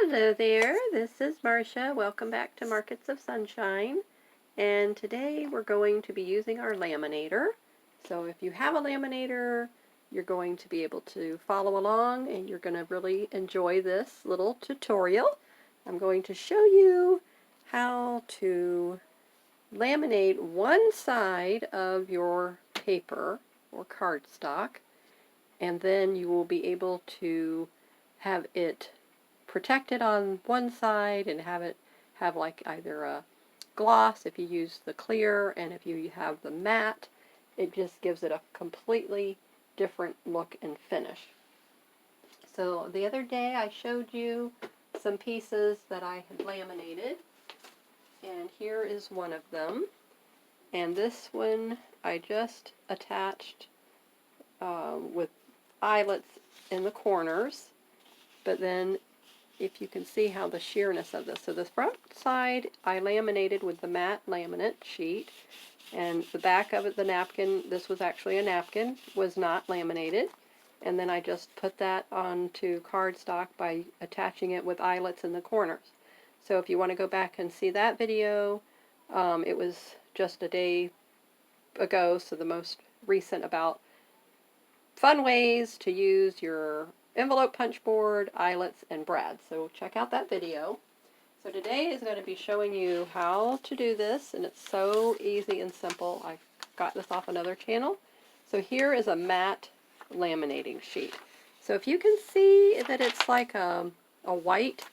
Hello there, this is Marcia. Welcome back to Markets of Sunshine. And today we're going to be using our laminator. So if you have a laminator, you're going to be able to follow along and you're going to really enjoy this little tutorial. I'm going to show you how to laminate one side of your paper or cardstock, and then you will be able to have it protected on one side and have it have like either a gloss if you use the clear, and if you have the matte, it just gives it a completely different look and finish. So the other day I showed you some pieces that I had laminated, and here is one of them. And this one I just attached with eyelets in the corners, but then if you can see how the sheerness of this. So the front side I laminated with the matte laminate sheet, and the back of it, the napkin, this was actually a napkin, was not laminated. And then I just put that onto cardstock by attaching it with eyelets in the corners. So if you want to go back and see that video, it was just a day ago, so the most recent, about fun ways to use your envelope punch board, eyelets, and brads. So check out that video. So today is going to be showing you how to do this, and it's so easy and simple. I got this off another channel. So here is a matte laminating sheet. So if you can see that it's like a white,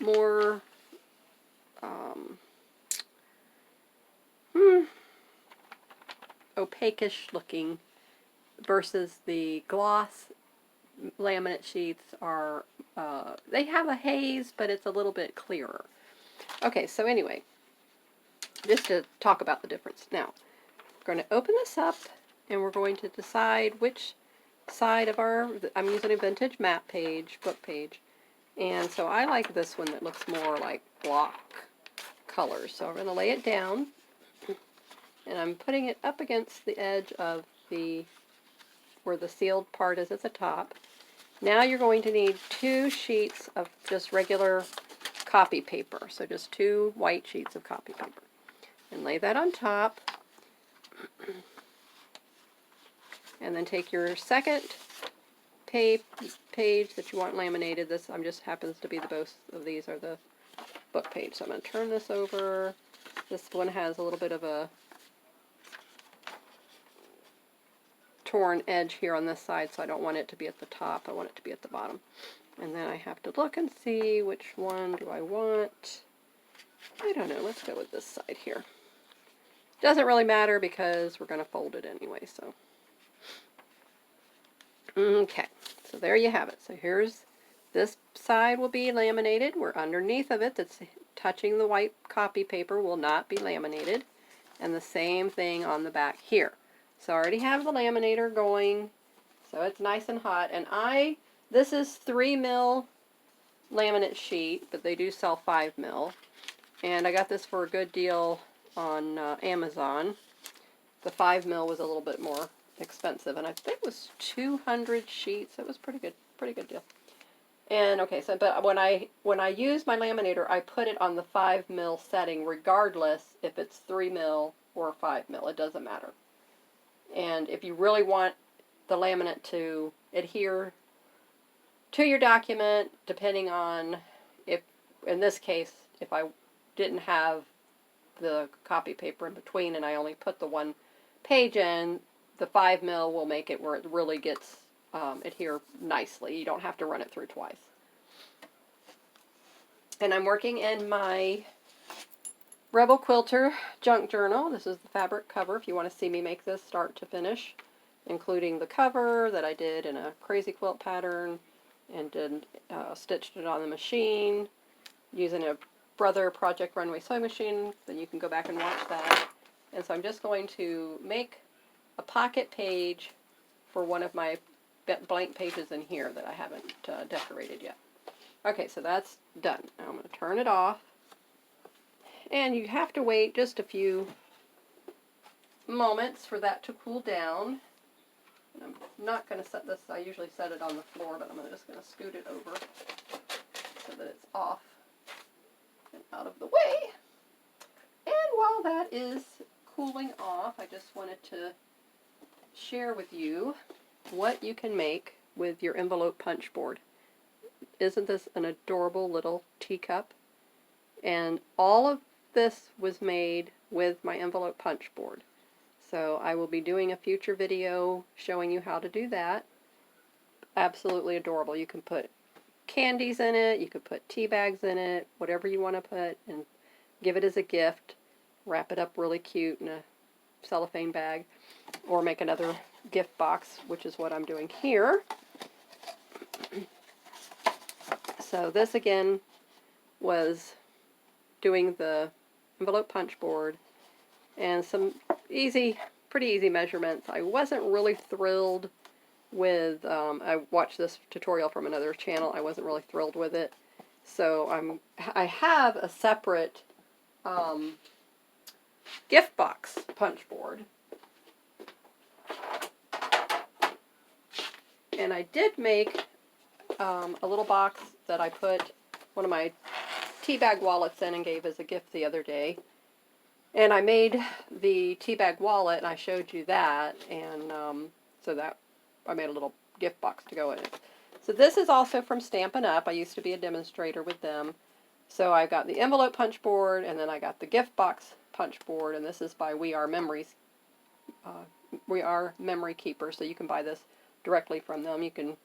more opaque-ish looking, versus the gloss laminate sheets are, they have a haze, but it's a little bit clearer. Okay, so anyway, just to talk about the difference. Now, we're going to open this up, and we're going to decide which side of our, I'm using a vintage map page, book page, and so I like this one that looks more like block colors. So I'm going to lay it down, and I'm putting it up against the edge of the, where the sealed part is at the top. Now you're going to need 2 sheets of just regular copy paper. So just 2 white sheets of copy paper. And lay that on top. And then take your second page that you want laminated. This just happens to be the both of these are the book page. So I'm going to turn this over. This one has a little bit of a torn edge here on this side, so I don't want it to be at the top. I want it to be at the bottom. And then I have to look and see which one do I want. I don't know. Let's go with this side here. Doesn't really matter because we're going to fold it anyway. So okay, so there you have it. So here's, this side will be laminated. Where underneath of it, that's touching the white copy paper, will not be laminated. And the same thing on the back here. So I already have the laminator going, so it's nice and hot. And this is 3 mil laminate sheet, but they do sell 5 mil. And I got this for a good deal on Amazon. The 5 mil was a little bit more expensive, and I think it was 200 sheets. It was pretty good deal. And okay, so but when I use my laminator, I put it on the 5 mil setting, regardless if it's 3 mil or 5 mil. It doesn't matter. And if you really want the laminate to adhere to your document, depending on, if, in this case, if I didn't have the copy paper in between and I only put the one page in, the 5 mil will make it where it really gets adhere nicely. You don't have to run it through twice. And I'm working in my Rebel Quilter junk journal. This is the fabric cover if you want to see me make this start to finish, including the cover that I did in a crazy quilt pattern and stitched it on the machine using a Brother Project Runway sewing machine. Then you can go back and watch that. And so I'm just going to make a pocket page for one of my blank pages in here that I haven't decorated yet. Okay, so that's done. Now I'm going to turn it off. And you have to wait just a few moments for that to cool down. And I'm not going to set this, I usually set it on the floor, but I'm just going to scoot it over so that off and out of the way. And while that is cooling off, I just wanted to share with you what you can make with your envelope punch board. Isn't this an adorable little teacup? And all of this was made with my envelope punch board. So I will be doing a future video showing you how to do that. Absolutely adorable. You can put candies in it, you could put tea bags in it, whatever you want to put, and give it as a gift. Wrap it up really cute in a cellophane bag, or make another gift box, which is what I'm doing here. So this again was doing the envelope punch board and some pretty easy measurements. I wasn't really thrilled with, I watched this tutorial from another channel. I wasn't really thrilled with it. So I have a separate gift box punch board. And I did make a little box that I put one of my tea bag wallets in and gave as a gift the other day. And I made the tea bag wallet, and I showed you that, and so that I made a little gift box to go in it. So this is also from Stampin' Up. I used to be a demonstrator with them. So I got the envelope punch board, and then I got the gift box punch board, and this is by We Are Memories. We Are Memory Keepers, so you can buy this directly from them. You can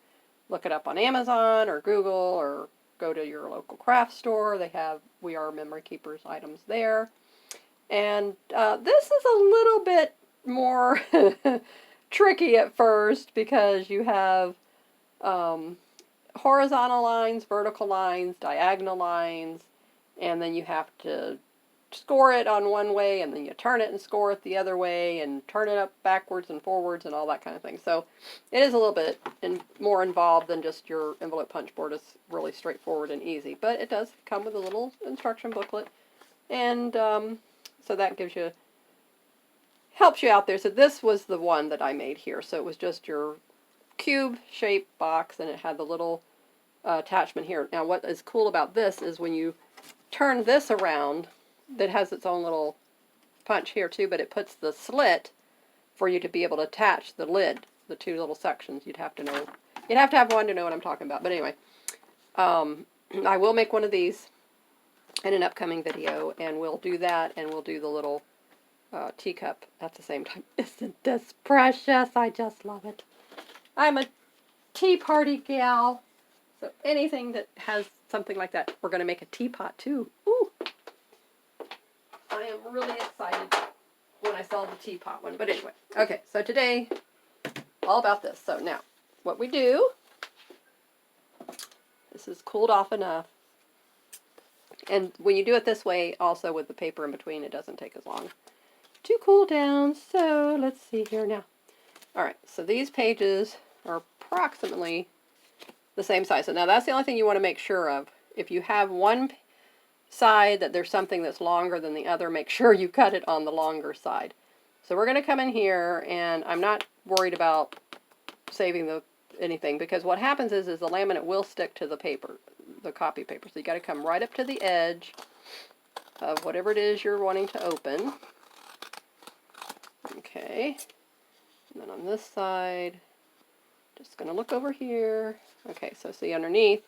look it up on Amazon or Google, or go to your local craft store. They have We Are Memory Keepers items there. And this is a little bit more tricky at first, because you have horizontal lines, vertical lines, diagonal lines, and then you have to score it on one way, and then you turn it and score it the other way, and turn it up backwards and forwards and all that kind of thing. So it is a little bit more involved than just your envelope punch board. It's really straightforward and easy, but it does come with a little instruction booklet, and so that helps you out there. So this was the one that I made here. So it was just your cube shaped box, and it had the little attachment here. Now what is cool about this is when you turn this around, that has its own little punch here too, but it puts the slit for you to be able to attach the lid, the two little sections. You'd have to have one to know what I'm talking about. But anyway, I will make one of these in an upcoming video, and we'll do that, and we'll do the little teacup at the same time. Isn't this precious? I just love it. I'm a tea party gal, so anything that has something like that. We're going to make a teapot too. Ooh! I am really excited when I saw the teapot one. But anyway, okay, so today, all about this. So now, what we do, this is cooled off enough. And when you do it this way, also with the paper in between, it doesn't take as long to cool down. So let's see here now. All right, so these pages are approximately the same size. So now that's the only thing you want to make sure of. If you have one side that there's something that's longer than the other, make sure you cut it on the longer side. So we're going to come in here, and I'm not worried about saving anything, because what happens is the laminate will stick to the paper, the copy paper. So you got to come right up to the edge of whatever it is you're wanting to open. Okay, and then on this side, just going to look over here. Okay, so see underneath,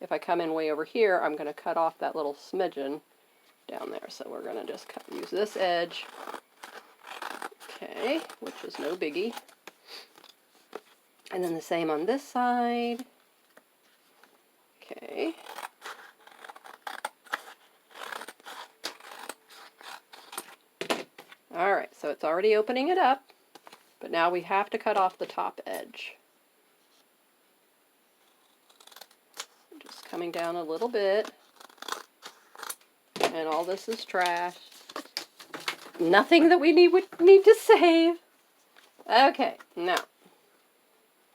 if I come in way over here, I'm going to cut off that little smidgen down there. So we're going to just use this edge, okay, which is no biggie. And then the same on this side. Okay. Alright, so it's already opening it up, but now we have to cut off the top edge. Just coming down a little bit, and all this is trash. Nothing that we would need to save. Okay, now,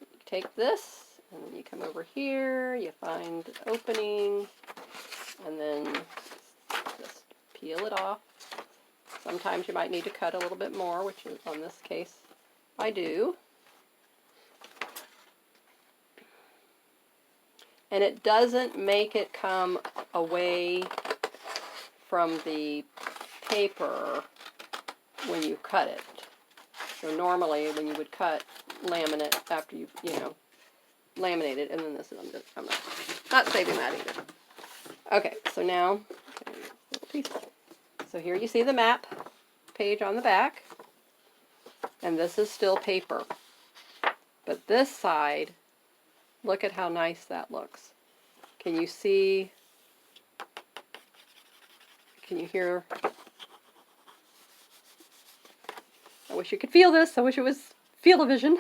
you take this, and then you come over here, you find the opening, and then just peel it off. Sometimes you might need to cut a little bit more, which is, on this case, I do. and it doesn't make it come away from the paper when you cut it. So normally when you would cut laminate after you laminate it, and then this is, I'm not saving that either. Okay, so now, little piece. So here you see the map page on the back, and this is still paper. But this side, look at how nice that looks. Can you see, can you hear? I wish you could feel this. I wish it was feel-o-vision.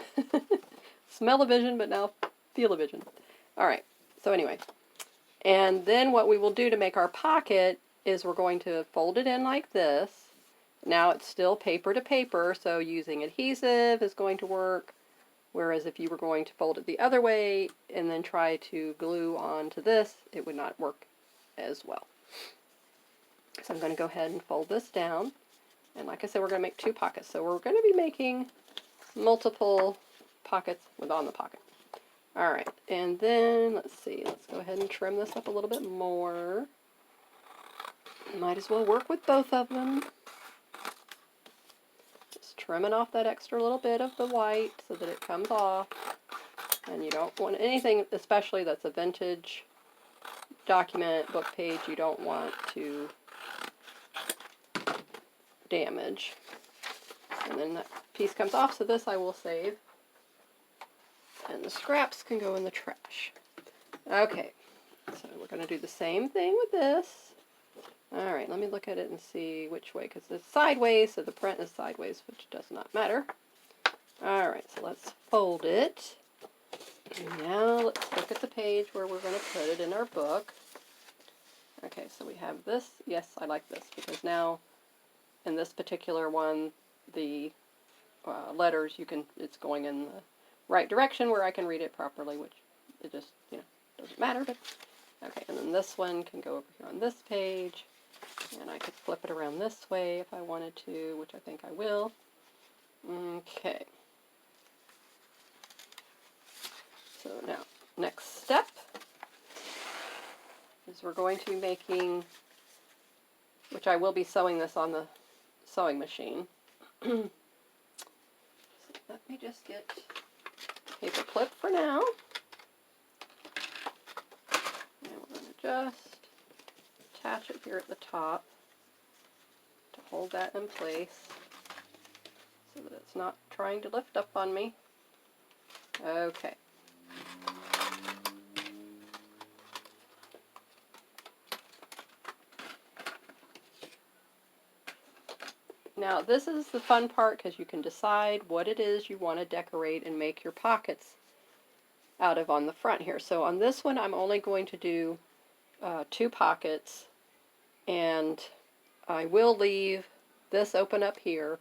Smell-o-vision, but now feel-o-vision. All right, so anyway. And then what we will do to make our pocket is we're going to fold it in like this. Now it's still paper to paper, so using adhesive is going to work. Whereas if you were going to fold it the other way and then try to glue onto this, it would not work as well. So I'm going to go ahead and fold this down. And like I said, we're going to make 2 pockets. So we're going to be making multiple pockets on the pocket. All right, and then let's see. Let's go ahead and trim this up a little bit more. Might as well work with both of them. Just trimming off that extra little bit of the white so that it comes off. And you don't want anything, especially that's a vintage document, book page, you don't want to damage. And then that piece comes off, so this I will save. And the scraps can go in the trash. Okay, so we're going to do the same thing with this. Alright, let me look at it and see which way, because it's sideways, so the print is sideways, which does not matter. Alright, so let's fold it. And now let's look at the page where we're going to put it in our book. Okay, so we have this. Yes, I like this, because now in this particular one, the letters, it's going in the right direction where I can read it properly, which it just, doesn't matter, but okay, and then this one can go over here on this page, and I could flip it around this way if I wanted to, which I think I will. Okay. So now, next step is we're going to be making, which I will be sewing this on the sewing machine. So let me just get a paper clip for now. And we're going to just attach it here at the top to hold that in place so that it's not trying to lift up on me. Okay. Now this is the fun part, because you can decide what it is you want to decorate and make your pockets out of on the front here. So on this one I'm only going to do 2 pockets, and I will leave this open up here.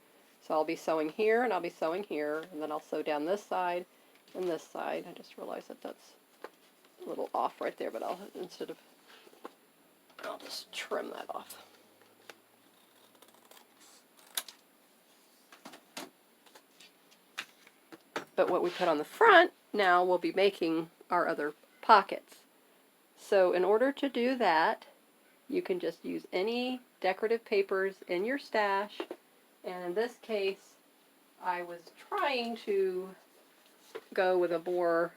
So I'll be sewing here and I'll be sewing here, and then I'll sew down this side and this side. I just realized that that's a little off right there, but I'll just trim that off. But what we put on the front, now we'll be making our other pockets. So in order to do that, you can just use any decorative papers in your stash. And in this case, I was trying to go with a more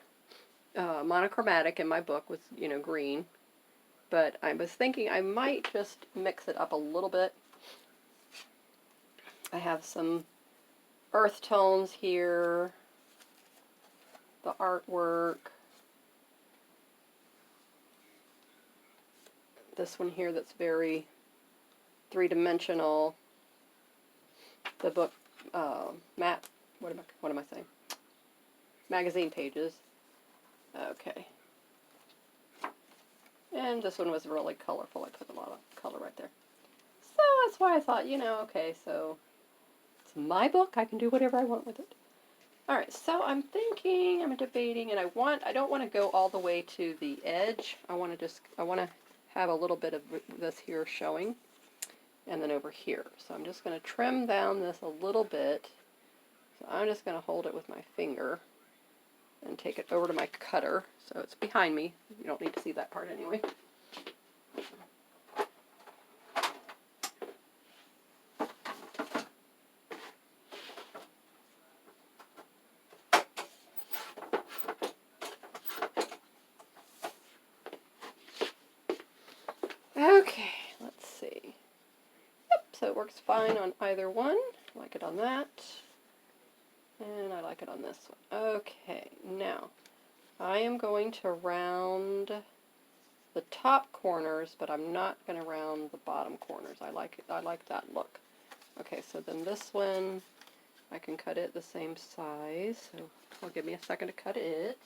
monochromatic, in my book was, green. But I was thinking I might just mix it up a little bit. I have some earth tones here. The artwork. This one here that's very three-dimensional. The book, what am I saying? Magazine pages. Okay. And this one was really colorful. I put a lot of color right there. So that's why I thought, okay, so it's my book. I can do whatever I want with it. Alright, so I'm debating, and I don't want to go all the way to the edge. I want to have a little bit of this here showing, and then over here. So I'm just going to trim down this a little bit. So I'm just going to hold it with my finger. and take it over to my cutter. So it's behind me. You don't need to see that part anyway. Okay, let's see. Yep, so it works fine on either one. I like it on that. And I like it on this one. Okay, now I am going to round the top corners, but I'm not going to round the bottom corners. I like that look. Okay, so then this one, I can cut it the same size. So it'll give me a second to cut it.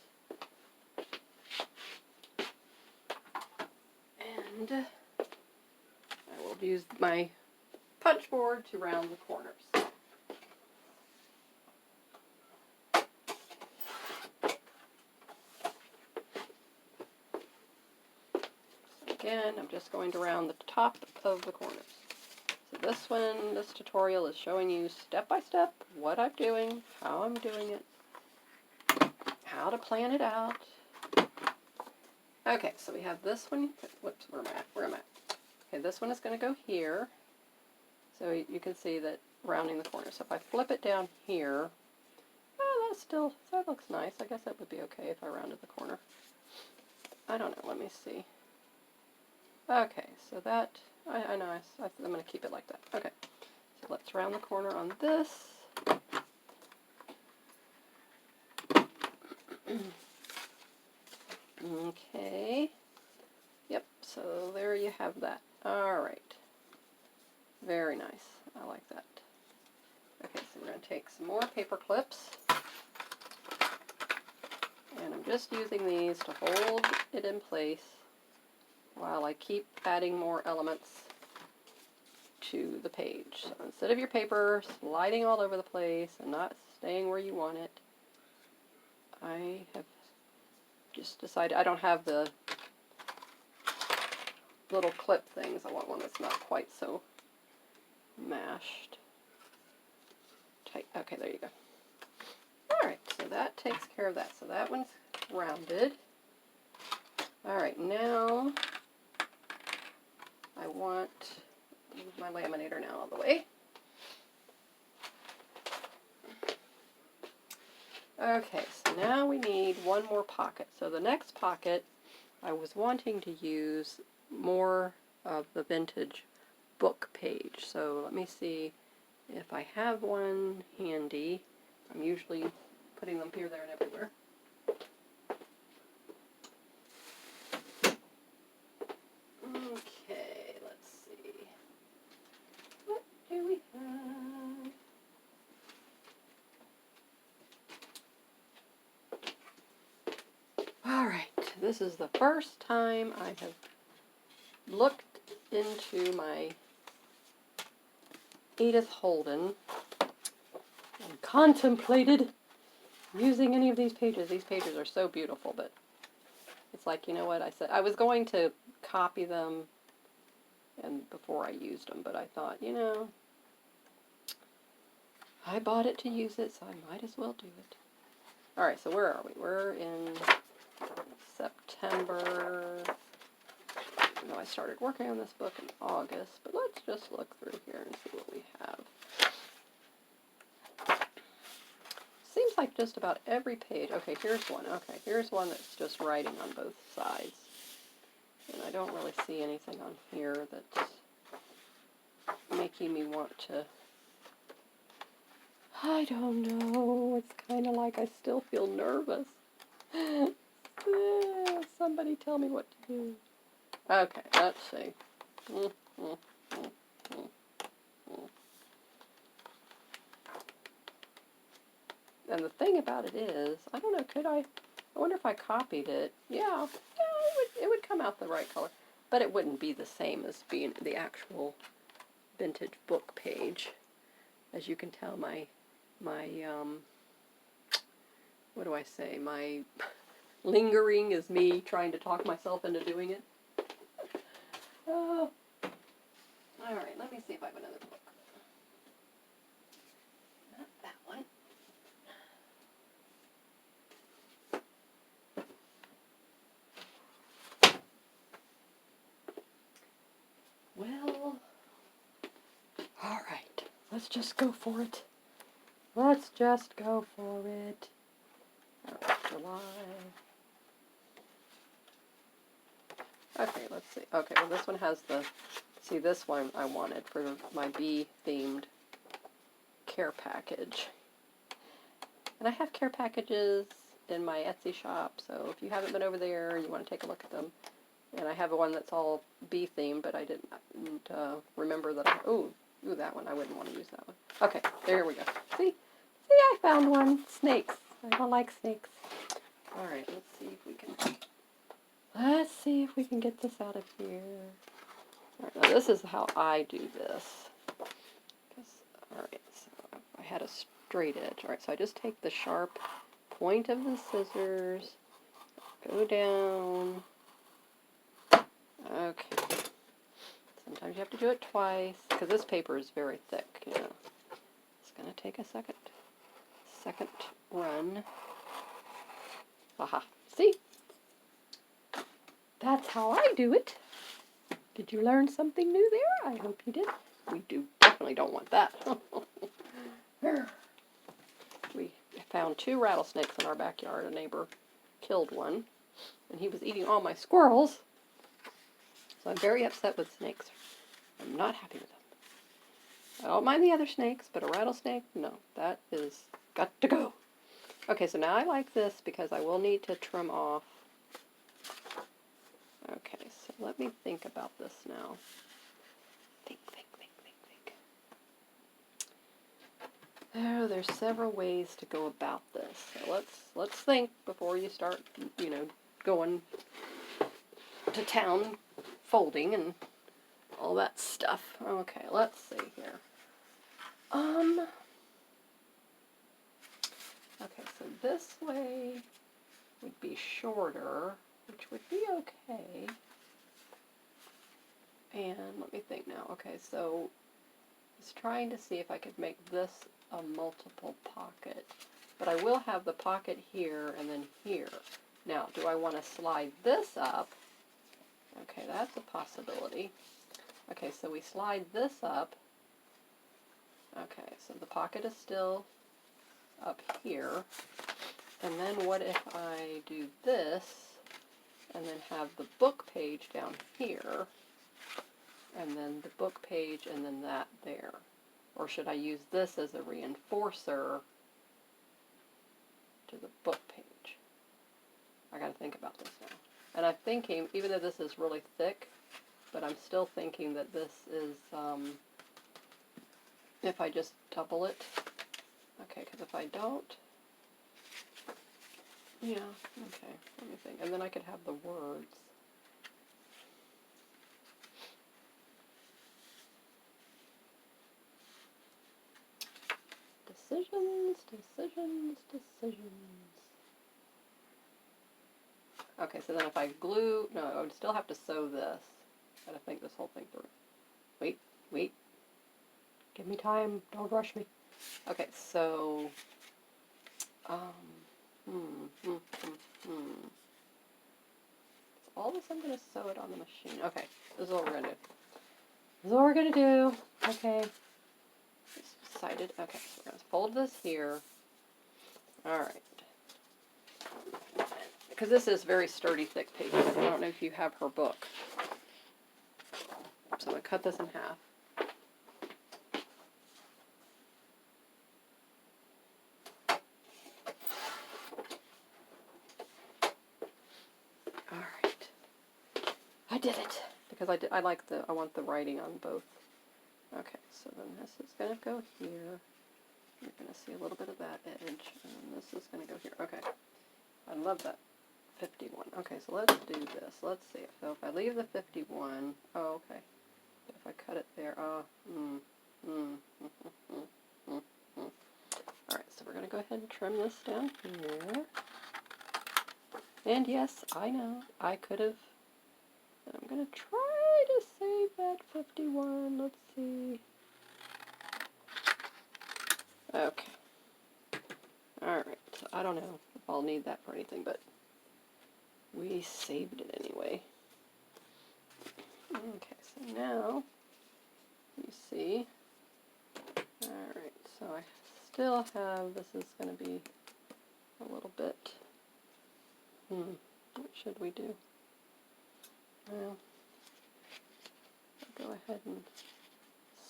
And I will use my punch board to round the corners. Again, I'm just going to round the top of the corners. So this tutorial is showing you step by step what I'm doing, how I'm doing it, how to plan it out. Okay, so we have this one. Whoops, where am I? Okay, this one is going to go here. So you can see that rounding the corner. So if I flip it down here, oh, that looks nice. I guess that would be okay if I rounded the corner. I don't know, let me see. Okay, so that, I know, I'm going to keep it like that. Okay, so let's round the corner on this. Okay, yep, so there you have that. Alright, very nice, I like that. Okay, so we're going to take some more paper clips, and I'm just using these to hold it in place while I keep adding more elements to the page. So instead of your paper sliding all over the place and not staying where you want it, I have just decided I don't have the little clip things. I want one that's not quite so mashed tight. Okay, there you go. Alright, so that takes care of that. So that one's rounded. Alright, now I want to move my laminator now all the way. Okay, so now we need one more pocket. So the next pocket, I was wanting to use more of the vintage book page. So let me see if I have one handy. I'm usually putting them here, there, and everywhere. Okay, let's see. What do we have? Alright, this is the first time I have looked into my Edith Holden and contemplated using any of these pages. These pages are so beautiful, but it's like, you know what, I said I was going to copy them and before I used them, but I thought, you know, I bought it to use it, so I might as well do it. Alright, so where are we? We're in September. I know I started working on this book in August, but let's just look through here and see what we have. Seems like just about every page. Okay, here's one. Okay, here's one that's just writing on both sides. And I don't really see anything on here that's making me want to... I don't know. It's kind of like I still feel nervous. Somebody tell me what to do. Okay, let's see. And the thing about it is, I don't know, I wonder if I copied it. Yeah, it would come out the right color. But it wouldn't be the same as being the actual vintage book page. As you can tell, my what do I say? My lingering is me trying to talk myself into doing it. Oh. Alright, let me see if I have another book. Not that one. Let's just go for it. Let's just go for it. Alright, July. Okay, let's see. Okay, well this one has the, see this one I wanted for my bee-themed care package. And I have care packages in my Etsy shop, so if you haven't been over there, you want to take a look at them. And I have one that's all bee-themed, but I didn't remember that ooh, that one. I wouldn't want to use that one. Okay, there we go. See, I found one. Snakes. I don't like snakes. All right, let's see if we can get this out of here. All right, now this is how I do this. All right, so I had a straight edge. All right, so I just take the sharp point of the scissors, go down. Okay. Sometimes you have to do it twice because this paper is very thick. You know, it's going to take a second run. Aha! See? That's how I do it. Did you learn something new there? I hope you did. We definitely don't want that. We found 2 rattlesnakes in our backyard. A neighbor killed one, and he was eating all my squirrels. So I'm very upset with snakes. I'm not happy with them. I don't mind the other snakes, but a rattlesnake, no. That is got to go. Okay, so now I like this because I will need to trim off. Okay, so let me think about this now. Think. Oh, there's several ways to go about this. So let's think before you start, you know, going to town folding and all that stuff. Okay, let's see here. Okay, so this way would be shorter, which would be okay. And let me think now. Okay, so I was trying to see if I could make this a multiple pocket. But I will have the pocket here and then here. Now, do I want to slide this up? Okay, that's a possibility. Okay, so we slide this up. Okay, so the pocket is still up here. And then what if I do this and then have the book page down here and then the book page and then that there? Or should I use this as a reinforcer to the book page? I gotta think about this now. And I'm thinking, even though this is really thick, but I'm still thinking that this is, if I just double it. Okay, because if I don't, yeah, okay, let me think. And then I could have the words. Decisions. Okay, so then if I glue, no, I would still have to sew this. Gotta think this whole thing through. Wait. Give me time, don't rush me. Okay, so, all this I'm gonna sew it on the machine. Okay, this is what we're gonna do. Okay. Just decided. Okay, so we're gonna fold this here. Alright. Because this is very sturdy, thick paper. I don't know if you have her book. So I'm going to cut this in half. Alright. I did it! Because I want the writing on both. Okay, so then this is going to go here. You're going to see a little bit of that edge. And then this is going to go here. Okay. I love that. 51. Okay, so let's do this. Let's see. So if I leave the 51, oh, okay. But if I cut it there, Alright, so we're going to go ahead and trim this down here. And yes, I know, I could have, I'm going to try to save that 51. Let's see. Okay. Alright, so I don't know if I'll need that for anything, but we saved it anyway. Okay, so now, you see, still have, this is going to be a little bit, what should we do? Well, I'll go ahead and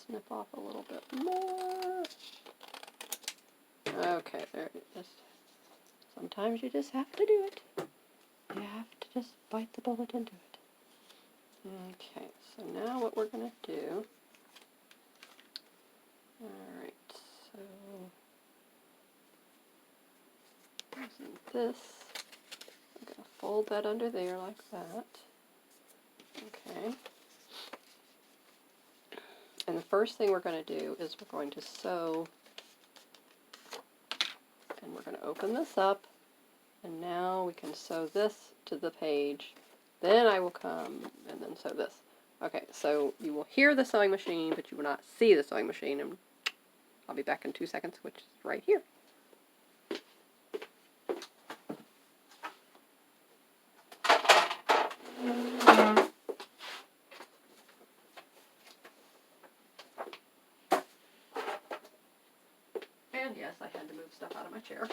snip off a little bit more. Okay, there it is. Sometimes you just have to do it. You have to just bite the bullet and do it. Okay, so now what we're going to do, alright, so using this, I'm going to fold that under there like that. Okay. And the first thing we're going to do is we're going to sew, and we're going to open this up, and now we can sew this to the page. Then I will come and then sew this. Okay, so you will hear the sewing machine, but you will not see the sewing machine, and I'll be back in 2 seconds, which is right here. And yes, I had to move stuff out of my chair.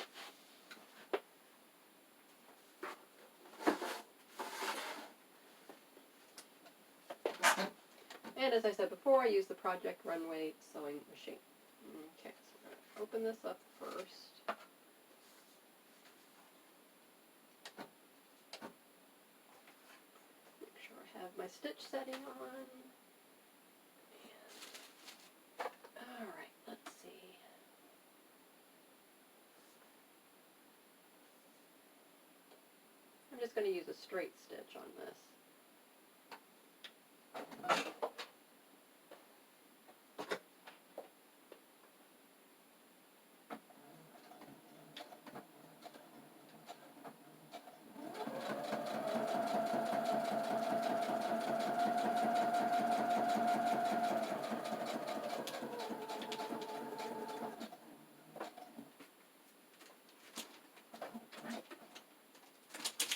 And as I said before, I use the Project Runway sewing machine. Okay, so we're going to open this up first. Make sure I have my stitch setting on. Alright, let's see. I'm just going to use a straight stitch on this.